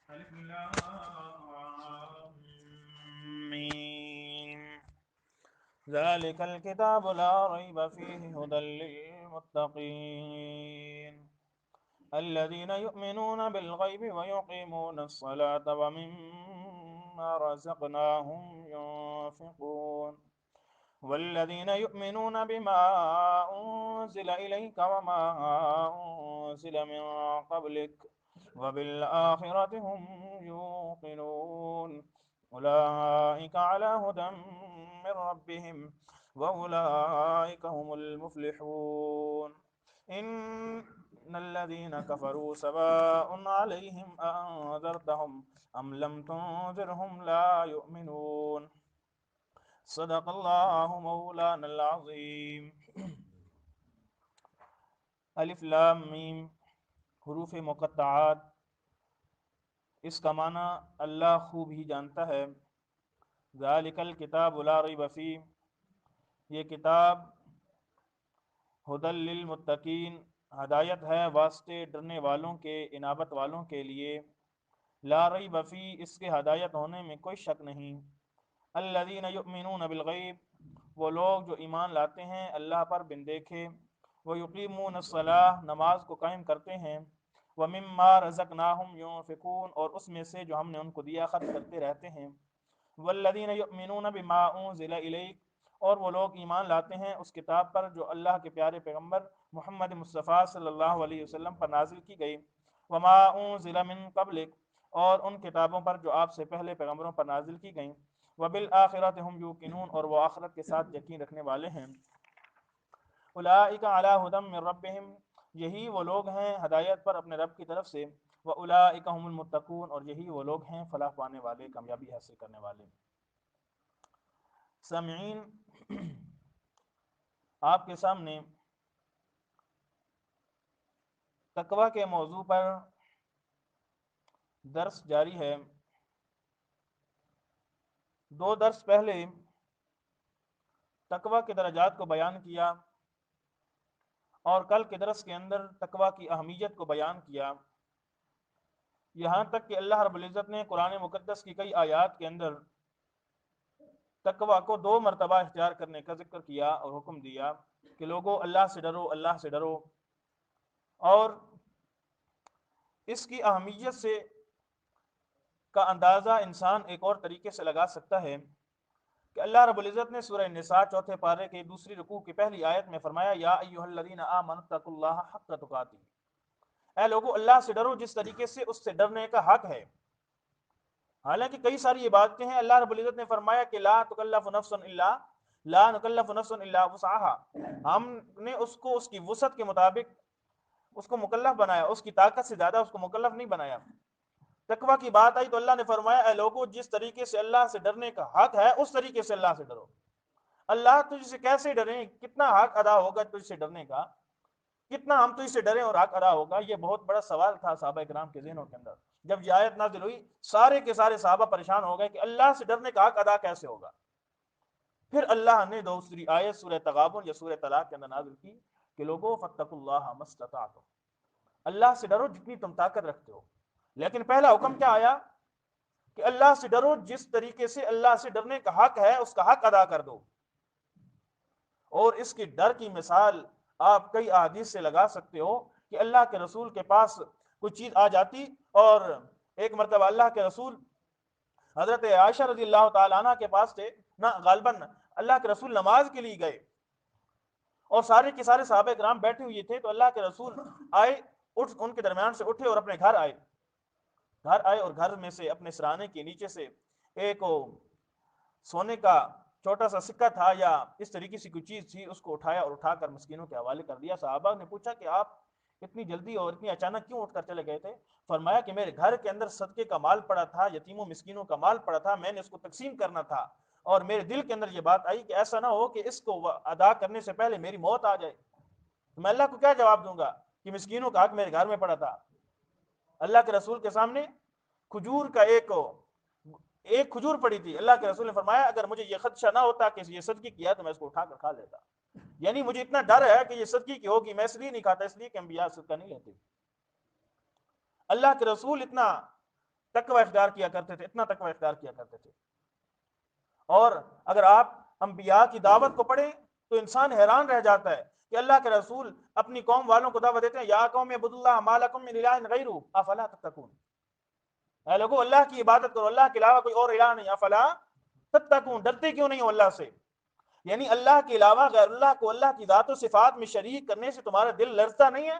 الف لام میم ذلك الكتاب لا ريب فيه هدى للمتقين الذين يؤمنون بالغيب ويقيمون الصلاة ومما رزقناهم ينفقون والذين يؤمنون بما أنزل إليك وما أنزل من قبلك وبالآخرة هم يوقنون أولئك على هدى من ربهم وأولئك هم المفلحون إن الذين كفروا سواء عليهم أأنذرتهم أم لم تنذرهم لا يؤمنون صدق اللہ مولانا العظیم۔ الف لام میم حروف مقطعات، اس کا معنی اللہ خوب ہی جانتا ہے۔ ذالک الکتاب لا ریب فیہ، یہ کتاب ھدی للمتقین، ہدایت ہے واسطے ڈرنے والوں کے، انابت والوں کے لیے۔ لا ریب فیہ، اس کے ہدایت ہونے میں کوئی شک نہیں۔ الذین یؤمنون بالغیب، وہ لوگ جو ایمان لاتے ہیں اللہ پر بن دیکھے۔ ویقیمون الصلاۃ، نماز کو قائم کرتے ہیں۔ ومما رزقناہم ينفقون، اور اس میں سے جو ہم نے ان کو دیا خرچ کرتے رہتے ہیں۔ والذین یؤمنون بما انزل الیک، اور وہ لوگ ایمان لاتے ہیں اس کتاب پر جو اللہ کے پیارے پیغمبر محمد مصطفیٰ صلی اللہ علیہ وسلم پر نازل کی گئی۔ وما انزل من قبلک، اور ان کتابوں پر جو آپ سے پہلے پیغمبروں پر نازل کی گئیں۔ وبالآخرۃ ہم یوقنون، اور وہ آخرت کے ساتھ یقین رکھنے والے ہیں۔ اولئک علی ھدی من ربہم، یہی وہ لوگ ہیں ہدایت پر اپنے رب کی طرف سے۔ واولئک هم المتقون، اور یہی وہ لوگ ہیں فلاح پانے والے، کامیابی حاصل کرنے والے۔ سامعین، آپ کے سامنے تقوی کے موضوع پر درس جاری ہے۔ دو درس پہلے تقوی کے درجات کو بیان کیا، اور کل کے درس کے اندر تقوی کی اہمیت کو بیان کیا، یہاں تک کہ اللہ رب العزت نے قرآن مقدس کی کئی آیات کے اندر تقوی کو 2 مرتبہ اختیار کرنے کا ذکر کیا اور حکم دیا کہ لوگوں اللہ سے ڈرو، اللہ سے ڈرو۔ اور اس کی اہمیت سے کا اندازہ انسان ایک اور طریقے سے لگا سکتا ہے کہ اللہ رب العزت نے سورہ نساء 4 پارے کے دوسری رکوع کی پہلی آیت میں فرمایا یا ایھا الذین آمنوا اتقوا اللہ حق تقاتہ، اے لوگو اللہ سے ڈرو جس طریقے سے اس سے ڈرنے کا حق ہے۔ حالانکہ کئی ساری عبادتیں ہیں، اللہ رب العزت نے فرمایا کہ لا نکلف نفس الا وسعها، ہم نے اس کو اس کی وسعت کے مطابق اس کو مکلف بنایا، اس کی طاقت سے زیادہ اس کو مکلف نہیں بنایا۔ تقوی کی بات آئی تو اللہ نے فرمایا اے لوگو جس طریقے سے اللہ سے ڈرنے کا حق ہے اس طریقے سے اللہ سے ڈرو۔ اللہ تجھ سے کیسے ڈریں، کتنا حق ادا ہوگا تجھ سے ڈرنے کا، کتنا ہم تجھ سے ڈریں اور حق ادا ہوگا؟ یہ بہت بڑا سوال تھا صحابہ کرام کے ذہنوں کے اندر۔ جب یہ آیت نازل ہوئی سارے کے سارے صحابہ پریشان ہو گئے کہ اللہ سے ڈرنے کا حق ادا کیسے ہوگا؟ پھر اللہ نے دوسری آیت سورہ تغابن یا سورہ طلاق کے اندر نازل کی کہ لوگوں فاتقوا اللہ ما استطعتم، اللہ سے ڈرو جتنی تم طاقت رکھتے ہو۔ لیکن پہلا حکم کیا آیا کہ اللہ سے ڈرو جس طریقے سے اللہ سے ڈرنے کا حق ہے اس کا حق ادا کر دو۔ اور اس کی ڈر کی مثال آپ کئی احادیث سے لگا سکتے ہو کہ اللہ کے رسول کے پاس کوئی چیز آ جاتی، اور ایک مرتبہ اللہ کے رسول حضرت عائشہ رضی اللہ تعالیٰ عنہ کے پاس تھے، نہ غالباً اللہ کے رسول نماز کے لیے گئے اور سارے کے سارے صحابہ کرام بیٹھے ہوئے تھے، تو اللہ کے رسول آئے، ان کے درمیان سے اٹھے اور اپنے گھر آئے اور گھر میں سے اپنے سرانے کے نیچے سے ایک سونے کا چھوٹا سا سکہ تھا یا اس طریقے سے کوئی چیز تھی، اس کو اٹھایا اور اٹھا کر مسکینوں کے حوالے کر دیا۔ صحابہ نے پوچھا کہ آپ اتنی جلدی اور اتنی اچانک کیوں اٹھ کر چلے گئے تھے؟ فرمایا کہ میرے گھر کے اندر صدقے کا مال پڑا تھا، یتیموں مسکینوں کا مال پڑا تھا، میں نے اس کو تقسیم کرنا تھا، اور میرے دل کے اندر یہ بات آئی کہ ایسا نہ ہو کہ اس کو ادا کرنے سے پہلے میری موت آ جائے، تو میں اللہ کو کیا جواب دوں گا کہ مسکینوں کا حق میرے گھر میں پڑا تھا۔ اللہ کے رسول کے سامنے کھجور کا ایک کھجور پڑی تھی، اللہ کے رسول نے فرمایا اگر مجھے یہ خدشہ نہ ہوتا کہ یہ صدقے کیا تو میں اس کو اٹھا کر کھا لیتا، یعنی مجھے اتنا ڈر ہے کہ یہ صدقے کی ہوگی، میں اس لیے نہیں کھاتا، اس لیے کہ انبیاء صدقہ نہیں لیتے۔ اللہ کے رسول اتنا تقوی اختیار کیا کرتے تھے، اتنا تقوی اختیار کیا کرتے تھے۔ اور اگر آپ انبیاء کی دعوت کو پڑھیں تو انسان حیران رہ جاتا ہے کہ اللہ کے رسول اپنی قوم والوں کو دعوت دیتے ہیں، یا قوم اعبدوا اللہ ما لکم من الہ غیرہ افلا تتقون، اے لوگو اللہ کی عبادت کرو، اللہ کے علاوہ کوئی اور الہ نہیں، افلا تتقون، ڈرتے کیوں نہیں ہو اللہ سے؟ یعنی اللہ کے علاوہ غیر اللہ کو اللہ کی ذات و صفات میں شریک کرنے سے تمہارا دل لرزتا نہیں ہے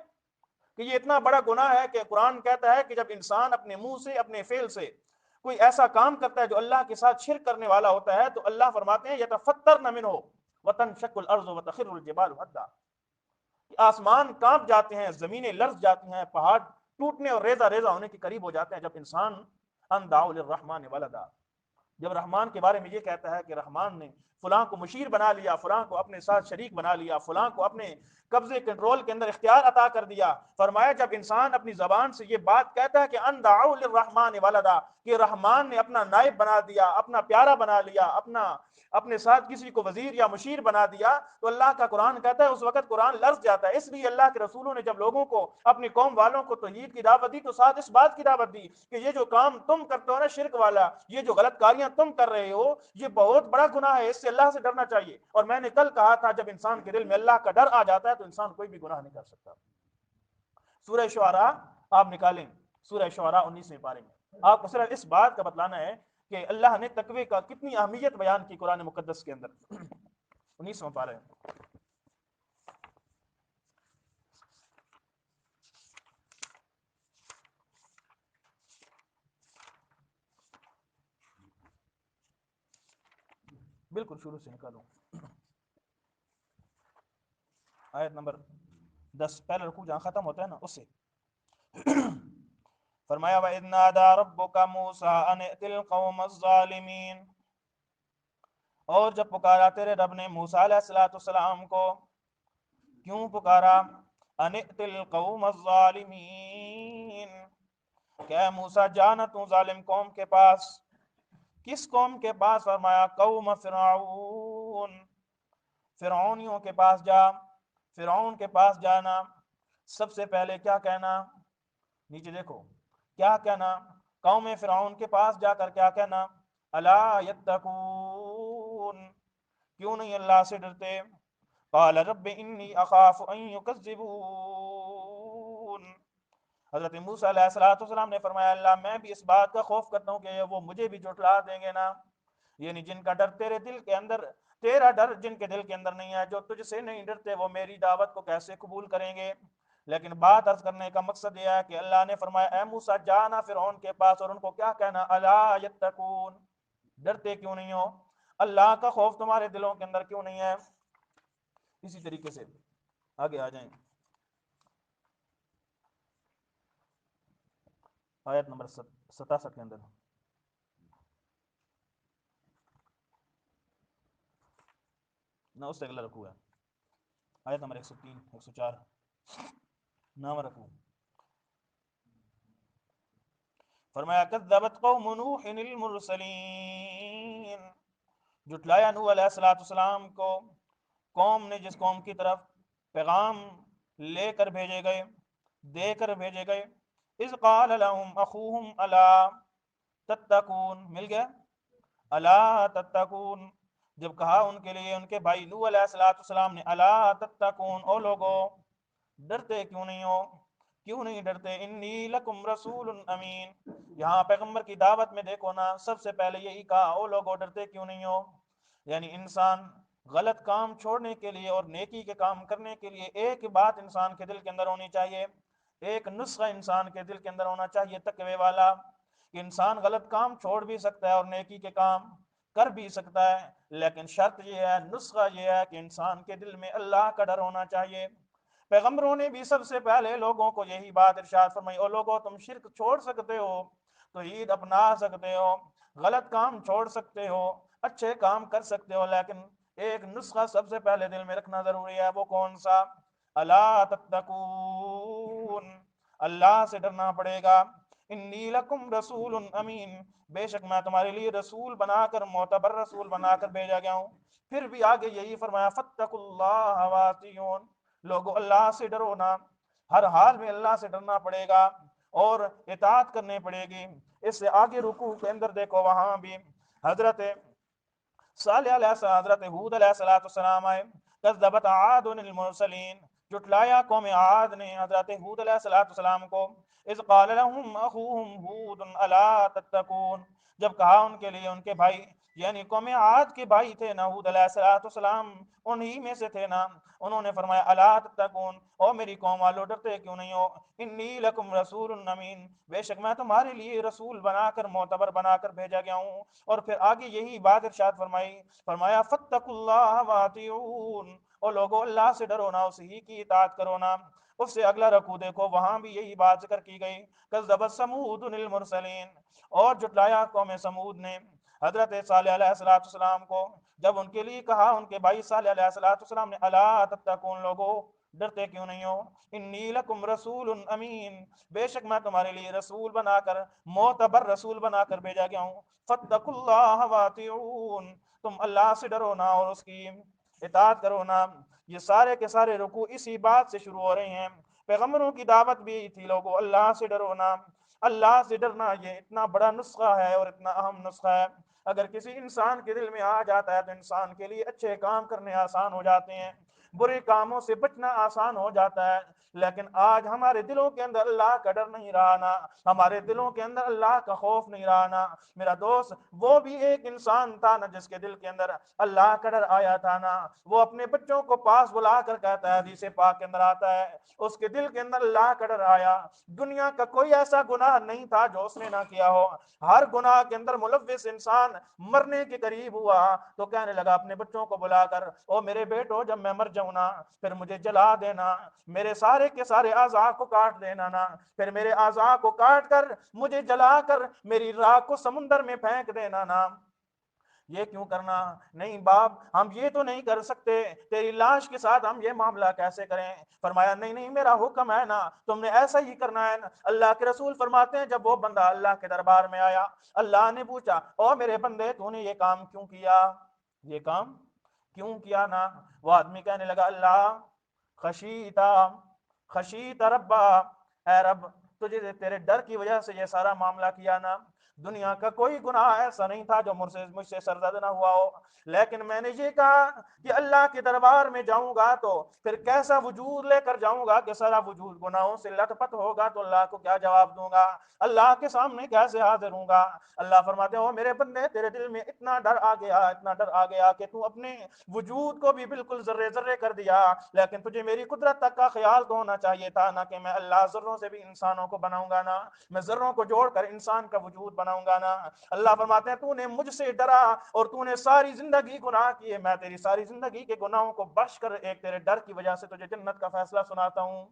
کہ یہ اتنا بڑا گناہ ہے کہ قرآن کہتا ہے کہ جب انسان اپنے منہ سے اپنے فعل سے کوئی ایسا کام کرتا ہے جو اللہ کے ساتھ شرک کرنے والا ہوتا ہے تو اللہ فرماتے ہیں یتفطرن منہ وتنشق الارض وتخر الجبال هدا، آسمان کانپ جاتے ہیں، زمینیں لرز جاتی ہیں، پہاڑ ٹوٹنے اور ریزہ ریزہ ہونے کے قریب ہو جاتے ہیں جب انسان ان دعوا للرحمن ولدا، جب رحمان کے بارے میں یہ کہتا ہے کہ رحمان نے فلاں کو مشیر بنا لیا، فلاں کو اپنے ساتھ شریک بنا لیا، فلاں کو اپنے قبضے کنٹرول کے اندر اختیار عطا کر دیا۔ فرمایا جب انسان اپنی زبان سے یہ بات کہتا ہے کہ ان دعوا للرحمن ولدا، کہ رحمان نے اپنا نائب بنا دیا، اپنا پیارا بنا لیا، اپنے ساتھ کسی کو وزیر یا مشیر بنا دیا، تو اللہ کا قرآن کہتا ہے اس وقت قرآن لرز جاتا ہے۔ اس لیے اللہ کے رسولوں نے جب لوگوں کو، اپنی قوم والوں کو توحید کی دعوت دی تو ساتھ اس بات کی دعوت دی کہ یہ جو کام تم کرتے ہو نا شرک والا، یہ جو غلط کاریاں تم کر رہے ہو، یہ بہت بڑا گناہ ہے، اس سے اللہ سے ڈرنا چاہیے۔ اور میں نے کل کہا تھا جب انسان کے دل میں اللہ کا ڈر آ جاتا ہے تو انسان کوئی بھی گناہ نہیں کر سکتا۔ سورہ شعراء آپ نکالیں، سورہ شعراء 19ویں پارے میں آپ کو صرف اس بات کا بتلانا ہے کہ اللہ نے تقوی کا کتنی اہمیت بیان کی قرآن مقدس کے اندر۔ 19واں پارہ ہے، بالکل شروع سے نکالو، آیت نمبر 10، پہلا رکوع جہاں ختم ہوتا ہے نا اس سے۔ فرمایا وَإِذْ نَادَى رَبُّكَ مُوسَىٰ أَنِ ائْتِ الْقَوْمَ الظَّالِمِينَ، اور جب پکارا تیرے رب نے موسیٰ علیہ السلام کو، کیوں پکارا؟ أَنِ ائْتِ الْقَوْمَ الظَّالِمِينَ، کہ اے موسیٰ جانا تو ظالم قوم کے پاس۔ کس قوم کے پاس؟ فرمایا قوم فرعون، فرعونیوں کے پاس جا۔ فرعون کے پاس جانا، سب سے پہلے کیا کہنا؟ نیچے دیکھو کیا کہنا؟ قوم فرعون کے پاس جا کر کیا کہنا؟ الا یتقون، کیوں نہیں اللہ سے ڈرتے؟ قال رب انی اخاف ان یکذبون، حضرت موسیٰ علیہ السلام نے فرمایا اللہ میں بھی اس بات کا خوف کرتا ہوں کہ وہ مجھے بھی جھٹلا دیں گے نا، یعنی جن کا ڈر تیرے دل کے اندر، تیرا ڈر جن کے دل کے اندر نہیں ہے، جو تجھ سے نہیں ڈرتے، وہ میری دعوت کو کیسے قبول کریں گے؟ لیکن بات عرض کرنے کا مقصد یہ ہے کہ اللہ نے فرمایا اے موسیٰ جانا فرعون کے پاس اور ان کو کیا کہنا؟ الا یتقون، ڈرتے کیوں نہیں ہو؟ اللہ کا خوف تمہارے دلوں کے اندر کیوں نہیں ہے؟ اسی طریقے سے آگے آ جائیں، آیت نمبر 67 کے اندر، نہ اس سے اگلا رکوع ہے، آیت نمبر 103 104 نام رکوع۔ فرمایا کذبت قوم نوح المرسلین، جھٹلایا نوح علیہ السلام کو قوم نے جس قوم کی طرف پیغام لے کر بھیجے گئے، دے کر بھیجے گئے۔ اذ قال لهم اخوهم الا تتقون، مل گیا الا تتقون، جب کہا ان کے لیے ان کے بھائی نوح علیہ السلام نے الا تتقون، او لوگو ڈرتے کیوں نہیں ہو؟ کیوں نہیں ڈرتے؟ انی لکم رسول امین، یہاں پیغمبر کی دعوت میں دیکھو نا سب سے پہلے یہی کہا او لوگو ڈرتے کیوں نہیں ہو؟ یعنی انسان غلط کام چھوڑنے کے لیے اور نیکی کے کام کرنے کے لیے ایک بات انسان کے دل کے اندر ہونی چاہیے، ایک نسخہ انسان کے دل کے اندر ہونا چاہیے تقوی والا، کہ انسان غلط کام چھوڑ بھی سکتا ہے اور نیکی کے کام کر بھی سکتا ہے، لیکن شرط یہ ہے، نسخہ یہ ہے کہ انسان کے دل میں اللہ کا ڈر ہونا چاہیے۔ پیغمبروں نے بھی سب سے پہلے لوگوں کو یہی بات ارشاد فرمائی، او لوگوں تم شرک چھوڑ سکتے ہو، توحید اپنا سکتے ہو، غلط کام چھوڑ سکتے ہو، اچھے کام کر سکتے ہو، لیکن ایک نسخہ سب سے پہلے دل میں رکھنا ضروری ہے، وہ کون سا؟ الا تتقون، اللہ سے ڈرنا پڑے گا۔ انی لکم رسول امین، بے شک میں تمہارے لیے رسول بنا کر، معتبر رسول بنا کر بھیجا گیا ہوں۔ پھر بھی آگے یہی فرمایا فاتقوا اللہ واطیعون، لوگو اللہ سے ڈرو نا، ہر حال میں اللہ سے ڈرنا پڑے گا۔ اور اطاعت کرنی پڑے گی۔ اس سے آگے رکوع کے اندر دیکھو وہاں بھی حضرت صالح علیہ حضرت حود علیہ السلام آئے، کذبت عاد المرسلین، جٹلایا قوم عاد نے حضرت حود علیہ السلام کو، اذ قال لهم اخوهم ہود الا تتقون، جب کہا ان کے لیے ان کے بھائی، یعنی قوم عاد کے بھائی تھے نا حود علیہ السلام، انہی میں سے تھے نا، انہوں نے فرمایا الا تتقون، او میری قوم والو ڈرتے کیوں نہیں ہو، انی لکم رسول امین، بے شک میں تمہارے لیے رسول بنا کر معتبر بنا کر بھیجا گیا ہوں۔ اور پھر آگے یہی بات ارشاد فرمائی، فرمایا فاتقوا اللہ واطیعون، اور لوگوں اللہ سے ڈرو نا، اسی کی اطاعت کرو نا۔ اس سے اگلا رکوع دیکھو وہاں بھی یہی بات ذکر کی گئی، کذبت ثمود المرسلین، اور جھٹلایا قوم سمود نے حضرت صالح علیہ السلام کو، جب ان کے لیے کہا ان کے بھائی صالح علیہ السلام نے الا تتقون، لوگوں ڈرتے کیوں نہیں ہو، انی لکم رسول امین، بے شک میں تمہارے لیے رسول بنا کر معتبر رسول بنا کر بھیجا گیا ہوں، فاتقوا اللہ واطیعون، تم اللہ سے ڈرو نا اور اس کی اطاعت کرو نا۔ یہ سارے کے سارے رکوع اسی بات سے شروع ہو رہے ہیں، پیغمبروں کی دعوت بھی تھی لوگوں اللہ سے ڈرو نا۔ اللہ سے ڈرنا یہ اتنا بڑا نسخہ ہے اور اتنا اہم نسخہ ہے، اگر کسی انسان کے دل میں آ جاتا ہے تو انسان کے لیے اچھے کام کرنے آسان ہو جاتے ہیں، برے کاموں سے بچنا آسان ہو جاتا ہے۔ لیکن آج ہمارے دلوں کے اندر اللہ کا ڈر نہیں رہا نا، ہمارے دلوں کے اندر اللہ کا خوف نہیں رہا نا۔ میرا دوست وہ بھی ایک انسان تھا نا جس کے دل کے اندر اللہ کا ڈر آیا تھا نا، وہ اپنے بچوں کو پاس بلا کر کہتا ہے، حدیث پاک کے اندر آتا ہے، اس کے دل کے اندر اللہ کا ڈر آیا، دنیا کا کوئی ایسا گناہ نہیں تھا جو اس نے نہ کیا ہو، ہر گناہ کے اندر ملوث انسان مرنے کے قریب ہوا تو کہنے لگا اپنے بچوں کو بلا کر، او میرے بیٹو جب میں مر جاؤں نا پھر مجھے جلا دینا، میرے سارے کے سارے اعضاء کو کاٹ دینا نا، پھر میرے اعضاء کو کاٹ کر مجھے جلا کر میری راہ کو سمندر میں پھینک دینا نا۔ یہ کیوں کرنا؟ نہیں باپ ہم یہ تو نہیں کر سکتے، تیری لاش کے ساتھ ہم یہ معاملہ کیسے کریں؟ فرمایا نہیں نہیں میرا حکم ہے نا، تم نے ایسا ہی کرنا ہے نا۔ اللہ کے رسول فرماتے ہیں جب وہ بندہ اللہ کے دربار میں آیا، اللہ نے پوچھا او میرے بندے تو نے یہ کام کیوں کیا، یہ کام کیوں کیا نا؟ وہ آدمی کہنے لگا اللہ خشیتا خشیتا ربا، اے رب تجھے تیرے ڈر کی وجہ سے یہ سارا معاملہ کیا نا، دنیا کا کوئی گناہ ایسا نہیں تھا جو مجھ سے سرزد نہ ہوا ہو، لیکن میں نے یہ کہا کہ اللہ کے دربار میں جاؤں گا تو پھر کیسا وجود لے کر جاؤں گا کہ سارا وجود گناہوں سے لت پت ہوگا، تو اللہ کو کیا جواب دوں گا، اللہ کے سامنے کیسے حاضر ہوں گا؟ اللہ فرماتے ہو میرے بندے تیرے دل میں اتنا ڈر آ گیا، اتنا ڈر آ گیا کہ تو اپنے وجود کو بھی بالکل ذرے ذرے کر دیا، لیکن تجھے میری قدرت تک کا خیال تو ہونا چاہیے تھا نا کہ میں اللہ ذروں سے بھی انسانوں کو بناؤں گا نا، میں ذروں کو جوڑ کر انسان کا وجود بناؤں گا نا۔ اللہ فرماتے ہیں تو نے مجھ سے ڈرا اور تو نے ساری زندگی گناہ کیے، میں تیری ساری زندگی کے گناہوں کو بخش کر ایک تیرے ڈر کی وجہ سے تجھے جنت کا فیصلہ سناتا ہوں۔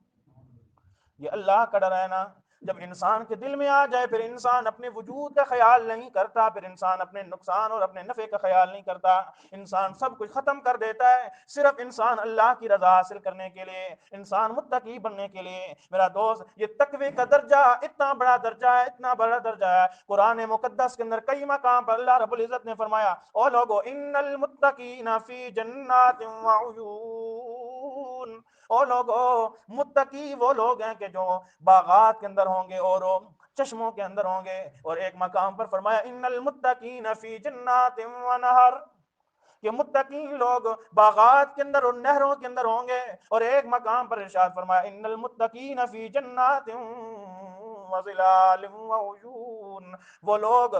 یہ اللہ کا ڈر ہے نا، جب انسان کے دل میں آ جائے پھر انسان اپنے وجود کا خیال نہیں کرتا، پھر انسان اپنے نقصان اور اپنے نفع کا خیال نہیں کرتا، انسان سب کچھ ختم کر دیتا ہے، صرف انسان اللہ کی رضا حاصل کرنے کے لیے، انسان متقی بننے کے لیے۔ میرا دوست یہ تقوی کا درجہ اتنا بڑا درجہ ہے، اتنا بڑا درجہ ہے، قرآن مقدس کے اندر کئی مقام پر اللہ رب العزت نے فرمایا او لوگو ان المتقین فی جنات وعیون، او لوگو متقی وہ لوگ ہیں کہ جو باغات کے اندر ہوں گے اور چشموں کے اندر ہوں گے، اور ایک مقام پر فرمایا ان المتقین فی جنات ونہر، کہ متقین لوگ باغات کے اندر اور نہروں کے اندر ہوں گے، اور ایک مقام پر ارشاد فرمایا ان المتقین فی جنات وظلال وعیون، وہ لوگ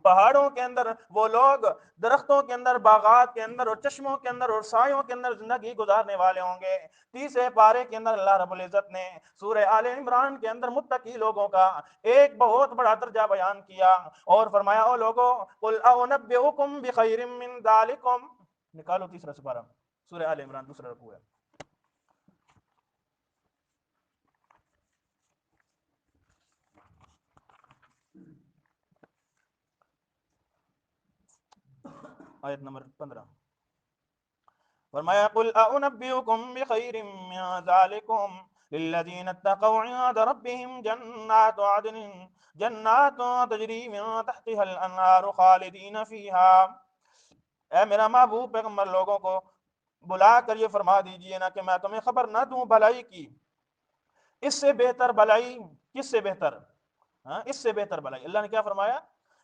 پہاڑوں کے اندر، وہ لوگ درختوں کے اندر، باغات کے اندر اور چشموں کے اندر اور سایوں کے اندر زندگی گزارنے والے ہوں گے۔ تیسرے پارے کے اندر اللہ رب العزت نے سورہ آل عمران کے اندر متقی لوگوں کا ایک بہت بڑا درجہ بیان کیا اور فرمایا او لوگو قل اونبئکم بخیر من ذالکم، نکالو تیسرا سپارہ سورہ آل عمران دوسرا رکوع ہے۔ آیت نمبر 15 فرمایا قل اونبئکم بخیر من ذالکم للذین اتقوا عند ربهم جنات عدن جنات تجری من تحتها الانہار خالدین فیہا، اے میرا محبوب پیغمبر لوگوں کو بلا کر یہ فرما دیجئے نا کہ میں تمہیں خبر نہ دوں بھلائی کی، اس سے بہتر بلائی کس سے بہتر؟ ہاں، اس سے بہتر بلائی اللہ نے کیا فرمایا؟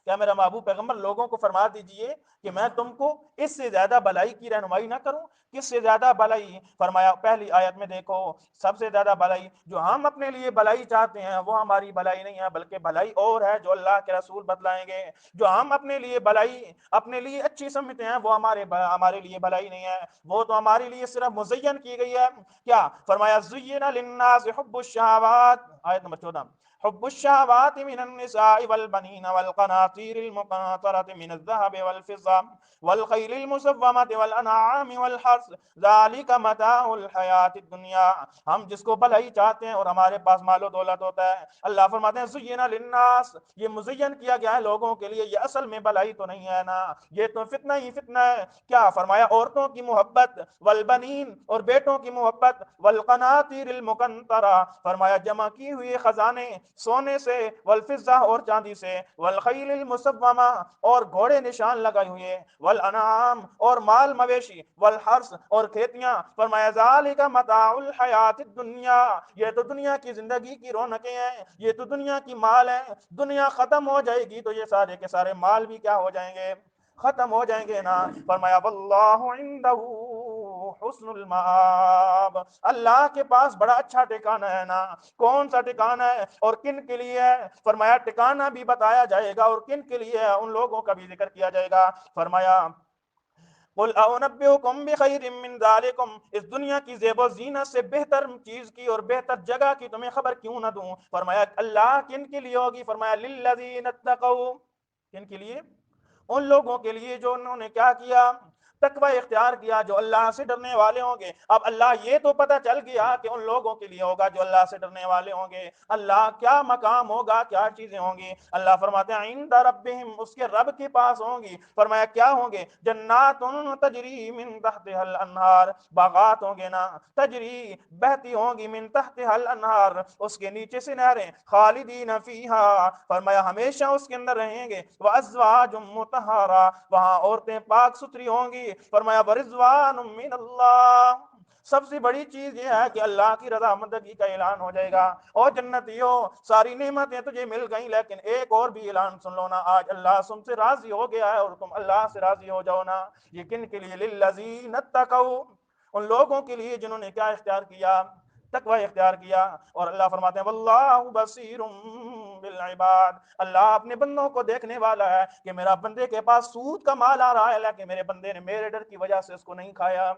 کیا میرا محبوب پیغمبر لوگوں کو فرما دیجئے کہ میں تم کو اس سے زیادہ بلائی کی رہنمائی نہ کروں؟ کس سے زیادہ بلائی؟ فرمایا پہلی آیت میں دیکھو، سب سے زیادہ بلائی جو ہم اپنے لیے بلائی چاہتے ہیں وہ ہماری بلائی نہیں ہے، بلکہ بلائی اور ہے جو اللہ کے رسول بتلائیں گے۔ جو ہم اپنے لیے بلائی اپنے لیے اچھی سمجھتے ہیں وہ ہمارے لیے بلائی نہیں ہے، وہ تو ہمارے لیے صرف مزین کی گئی ہے۔ کیا فرمایا؟ زین للناس حب الشہوات، آیت نمبر 14، حب الشہوات من النساء والبنین والقناطیر المقنطرة من الذهب والفضة والخیل المسومة والانعام والحرث ذالک متاع الحیات الدنیا۔ ہم جس کو بھلائی چاہتے ہیں اور ہمارے پاس مال و دولت ہوتا ہے، اللہ فرماتے ہیں زین للناس، یہ مزین کیا گیا ہے لوگوں کے لیے، یہ اصل میں بھلائی تو نہیں ہے نا، یہ تو فتنہ ہی فتنہ ہے۔ کیا فرمایا؟ عورتوں کی محبت، والبنین اور بیٹوں کی محبت، والقناطیر المقنطرہ فرمایا جمع کی ہوئی خزانے سونے سے، والفضہ اور چاندی سے، والخیل المسومہ اور گھوڑے نشان لگائے ہوئے، والانعام اور مال مویشی، والحرث اور کھیتیاں، فرمایا ذالک متاع الحیات الدنیا، یہ تو دنیا کی زندگی کی رونقیں ہیں، یہ تو دنیا کی مال ہیں۔ دنیا ختم ہو جائے گی تو یہ سارے کے سارے مال بھی کیا ہو جائیں گے؟ ختم ہو جائیں گے نا۔ فرمایا واللہ عندہ حسن المآب، اللہ کے پاس بڑا اچھا ٹھکانہ ہے نا۔ کون سا ٹھکانہ ہے اور کن کے لیے ہے؟ فرمایا ٹھکانہ بھی بتایا جائے گا اور کن کے لیے ہے ان لوگوں کا بھی ذکر کیا جائے گا۔ فرمایا قل اونبئکم بخیر من ذالکم، اس دنیا کی زیب و زینت سے بہتر چیز کی اور بہتر جگہ کی تمہیں خبر کیوں نہ دوں؟ فرمایا اللہ کن کے لیے ہوگی؟ فرمایا للذین اتقوا، کن کے لیے؟ ان لوگوں کے لیے جو انہوں نے کیا کیا؟ تقوی اختیار کیا، جو اللہ سے ڈرنے والے ہوں گے۔ اب اللہ یہ تو پتہ چل گیا کہ ان لوگوں کے لیے ہوگا جو اللہ سے ڈرنے والے ہوں گے۔ اللہ کیا مقام ہوگا، کیا چیزیں ہوں گی؟ اللہ فرماتے ہیں عند ربہم، اس کے رب کے پاس ہوں گی۔ فرمایا کیا ہوں گے؟ جنات تجری من تحتها الانہار، باغات ہوں گے نا، تجری بہتی ہوں گی، من تحتها الانہار اس کے نیچے سے نہریں، خالدین فیہا فرمایا ہمیشہ اس کے اندر رہیں گے، وازواج مطہرہ وہاں عورتیں پاک ستھری ہوں گی۔ فرمایا ورضوان من اللہ، سب سے بڑی چیز یہ ہے کہ اللہ کی رضامندگی کا اعلان ہو جائے گا۔ اور جنتیوں ساری نعمتیں تجھے مل گئیں، لیکن ایک اور بھی اعلان سن لو نا، آج اللہ تم سے راضی ہو گیا ہے اور تم اللہ سے راضی ہو جاؤ نا۔ یہ کن کے لیے؟ للذین اتقوا، ان لوگوں کے لیے جنہوں نے کیا اختیار کیا؟ تقوی اختیار کیا۔ اور اللہ فرماتے ہیں واللہ بصیر بالعباد، اللہ اپنے بندوں کو دیکھنے والا ہے کہ میرا بندے کے پاس سود کا مال آ رہا ہے لیکن میرے بندے نے میرے ڈر کی وجہ سے اس کو نہیں کھایا،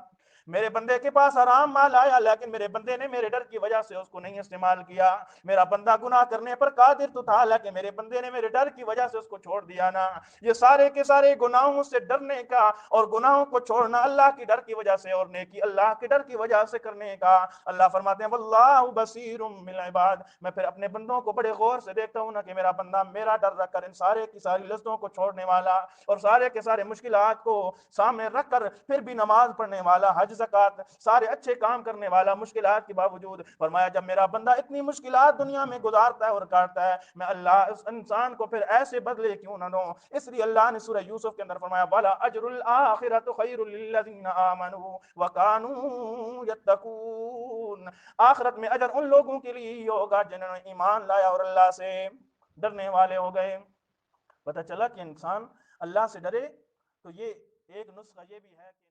میرے بندے کے پاس حرام مال آیا لیکن میرے بندے نے میرے ڈر کی وجہ سے اس کو نہیں استعمال کیا، میرا بندہ گناہ کرنے پر قادر تو تھا لیکن میرے بندے نے میرے ڈر کی وجہ سے اس کو چھوڑ دیا نا۔ یہ سارے کے سارے گناہوں سے ڈرنے کا اور گناہوں کو چھوڑنا اللہ کی ڈر کی وجہ سے اور نیکی اللہ کے ڈر کی وجہ سے کرنے کا۔ اللہ فرماتے ہیں واللہ بصیر بالعباد، میں پھر اپنے بندوں کو بڑے غور سے دیکھتا ہوں نا کہ میرا بندہ میرا ڈر رکھ کر ان سارے کی ساری لذتوں کو چھوڑنے والا اور سارے کے سارے مشکلات کو سامنے رکھ کر پھر بھی نماز پڑھنے والا، حج زکات سارے اچھے کام کرنے والا، مشکلات کے باوجود۔ فرمایا جب میرا بندہ اتنی مشکلات دنیا میں گزارتا ہے اور کاٹتا ہے، میں اللہ اس انسان کو پھر ایسے بدلے کیوں نہ دوں؟ اس لیے اللہ نے سورہ یوسف کے اندر فرمایا والا اجر الآخرۃ خیر للذین آمنوا وکانوا یتقون، آخرت میں اجر ان لوگوں کے لیے ہی ہوگا جنہوں نے ایمان لایا اور اللہ سے ڈرنے والے ہو گئے۔ پتہ چلا کہ انسان اللہ سے ڈرے تو یہ ایک نسخہ یہ بھی ہے کہ